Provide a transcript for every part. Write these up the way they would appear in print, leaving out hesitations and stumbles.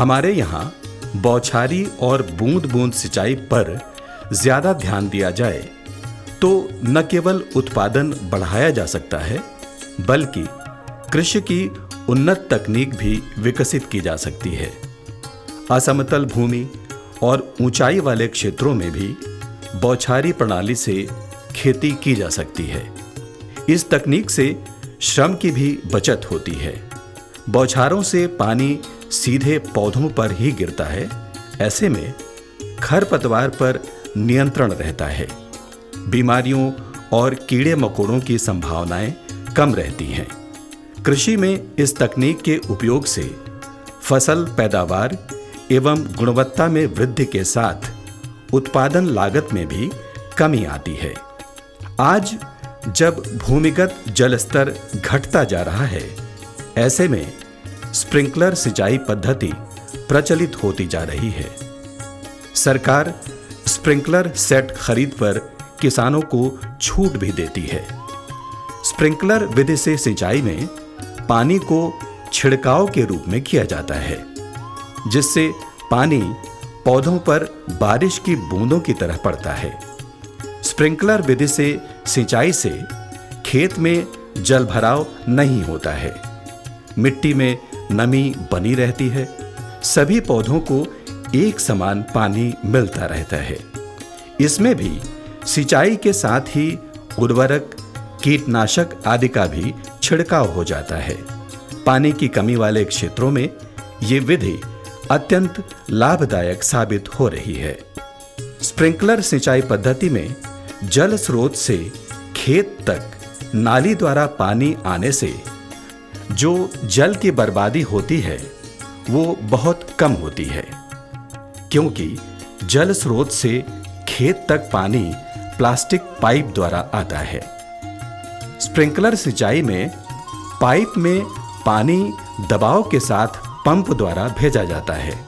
हमारे यहाँ बौछारी और बूंद बूंद सिंचाई पर ज्यादा ध्यान दिया जाए तो न केवल उत्पादन बढ़ाया जा सकता है, बल्कि कृषि की उन्नत तकनीक भी विकसित की जा सकती है। असमतल भूमि और ऊंचाई वाले क्षेत्रों में भी बौछारी प्रणाली से खेती की जा सकती है। इस तकनीक से श्रम की भी बचत होती है। बौछारों से पानी सीधे पौधों पर ही गिरता है। ऐसे में खरपतवार पर नियंत्रण रहता है। बीमारियों और कीड़े मकोड़ों की संभावनाएं कम रहती हैं। कृषि में इस तकनीक के उपयोग से फसल पैदावार एवं गुणवत्ता में वृद्धि के साथ उत्पादन लागत में भी कमी आती है। आज जब भूमिगत जल स्तर घटता जा रहा है, ऐसे में स्प्रिंकलर सिंचाई पद्धति प्रचलित होती जा रही है। सरकार स्प्रिंकलर सेट खरीद पर किसानों को छूट भी देती है। स्प्रिंकलर विधि से सिंचाई में पानी को छिड़काव के रूप में किया जाता है, जिससे पानी पौधों पर बारिश की बूंदों की तरह पड़ता है। स्प्रिंकलर विधि से सिंचाई से खेत में जलभराव नहीं होता है, मिट्टी में नमी बनी रहती है, सभी पौधों को एक समान पानी मिलता रहता है। इसमें भी सिंचाई के साथ ही उर्वरक, कीटनाशक आदि का भी छिड़काव हो जाता है। पानी की कमी वाले क्षेत्रों में ये विधि अत्यंत लाभदायक साबित हो रही है। स्प्रिंकलर सिंचाई पद्धति में जल स्रोत से खेत तक नाली द्वारा पानी आने से जो जल की बर्बादी होती है वो बहुत कम होती है, क्योंकि जल स्रोत से खेत तक पानी प्लास्टिक पाइप द्वारा आता है। स्प्रिंकलर सिंचाई में पाइप में पानी दबाव के साथ पंप द्वारा भेजा जाता है,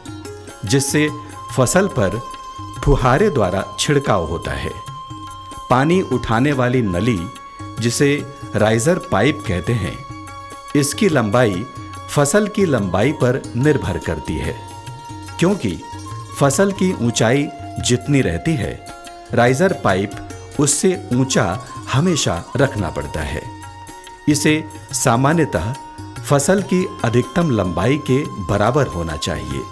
जिससे फसल पर फुहारे द्वारा छिड़काव होता है। पानी उठाने वाली नली, जिसे राइजर पाइप कहते हैं, इसकी लंबाई फसल की लंबाई पर निर्भर करती है, क्योंकि फसल की ऊंचाई जितनी रहती है, राइजर पाइप उससे ऊंचा हमेशा रखना पड़ता है। इसे सामान्यतः फसल की अधिकतम लंबाई के बराबर होना चाहिए।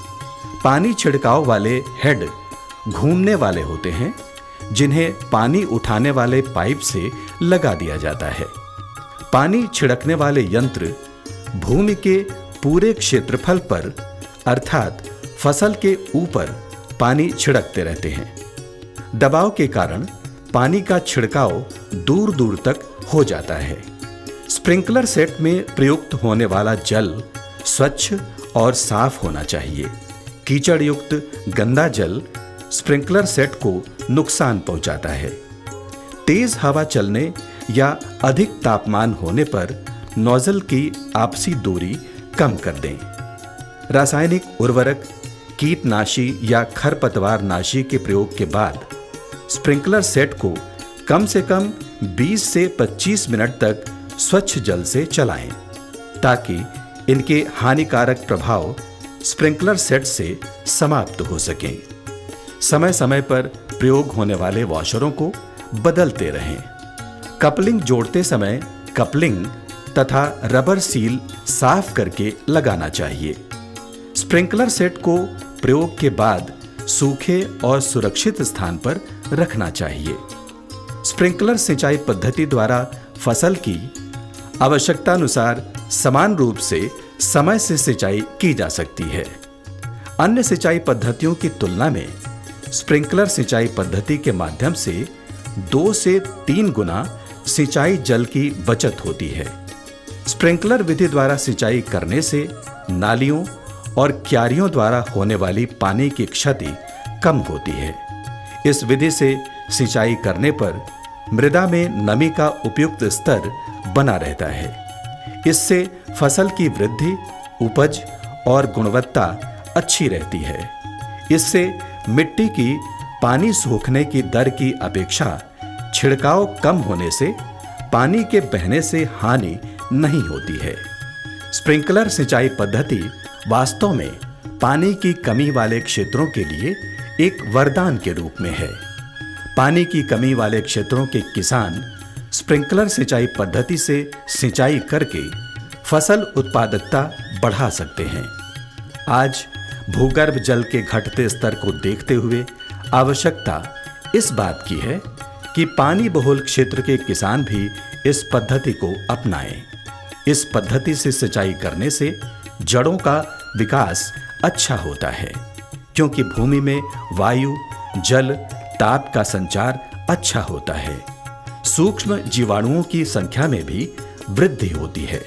पानी छिड़काव वाले हेड घूमने वाले होते हैं, जिन्हें पानी उठाने वाले पाइप से लगा दिया जाता है। पानी छिड़कने वाले यंत्र भूमि के पूरे क्षेत्रफल पर अर्थात फसल के ऊपर पानी छिड़कते रहते हैं। दबाव के कारण पानी का छिड़काव दूर दूर तक हो जाता है। स्प्रिंकलर सेट में प्रयुक्त होने वाला जल स्वच्छ और साफ होना चाहिए। कीचड़ युक्त गंदा जल स्प्रिंकलर सेट को नुकसान पहुंचाता है। तेज हवा चलने या अधिक तापमान होने पर नोजल की आपसी दूरी कम कर दें। रासायनिक उर्वरक, कीटनाशी या खरपतवार नाशी के प्रयोग के बाद स्प्रिंकलर सेट को कम से कम 20 से 25 मिनट तक स्वच्छ जल से चलाएं, ताकि इनके हानिकारक प्रभाव स्प्रिंकलर सेट से समाप्त हो सकें। समय समय पर प्रयोग होने वाले वॉशरों को बदलते रहें। कपलिंग जोड़ते समय कपलिंग तथा रबर सील साफ करके लगाना चाहिए। स्प्रिंकलर सेट को प्रयोग के बाद सूखे और सुरक्षित स्थान पर रखना चाहिए। स्प्रिंकलर सिंचाई पद्धति द्वारा फसल की आवश्यकतानुसार समान रूप से समय से सिंचाई की जा सकती है। अन्य सिंचाई पद्धतियों की तुलना में स्प्रिंकलर सिंचाई पद्धति के माध्यम से 2 से 3 गुना सिंचाई जल की बचत होती है। स्प्रिंकलर विधि द्वारा सिंचाई करने से नालियों और क्यारियों द्वारा होने वाली पानी की क्षति कम होती है। इस विधि से सिंचाई करने पर मृदा में नमी का उपयुक्त स्तर बना रहता है। इससे फसल की वृद्धि, उपज और गुणवत्ता अच्छी रहती है। इससे मिट्टी की पानी सूखने की दर की अपेक्षा छिड़काव कम होने से पानी के बहने से हानि नहीं होती है। स्प्रिंकलर सिंचाई पद्धति वास्तव में पानी की कमी वाले क्षेत्रों के लिए एक वरदान के रूप में है। पानी की कमी वाले क्षेत्रों के किसान स्प्रिंकलर सिंचाई पद्धति से सिंचाई करके फसल उत्पादकता बढ़ा सकते हैं। आज भूगर्भ जल के घटते स्तर को देखते हुए आवश्यकता इस बात की है कि पानी बहुल क्षेत्र के किसान भी इस पद्धति को अपनाएं। इस पद्धति से सिंचाई करने से जड़ों का विकास अच्छा होता है, क्योंकि भूमि में वायु, जल, ताप का संचार अच्छा होता है। सूक्ष्म जीवाणुओं की संख्या में भी वृद्धि होती है।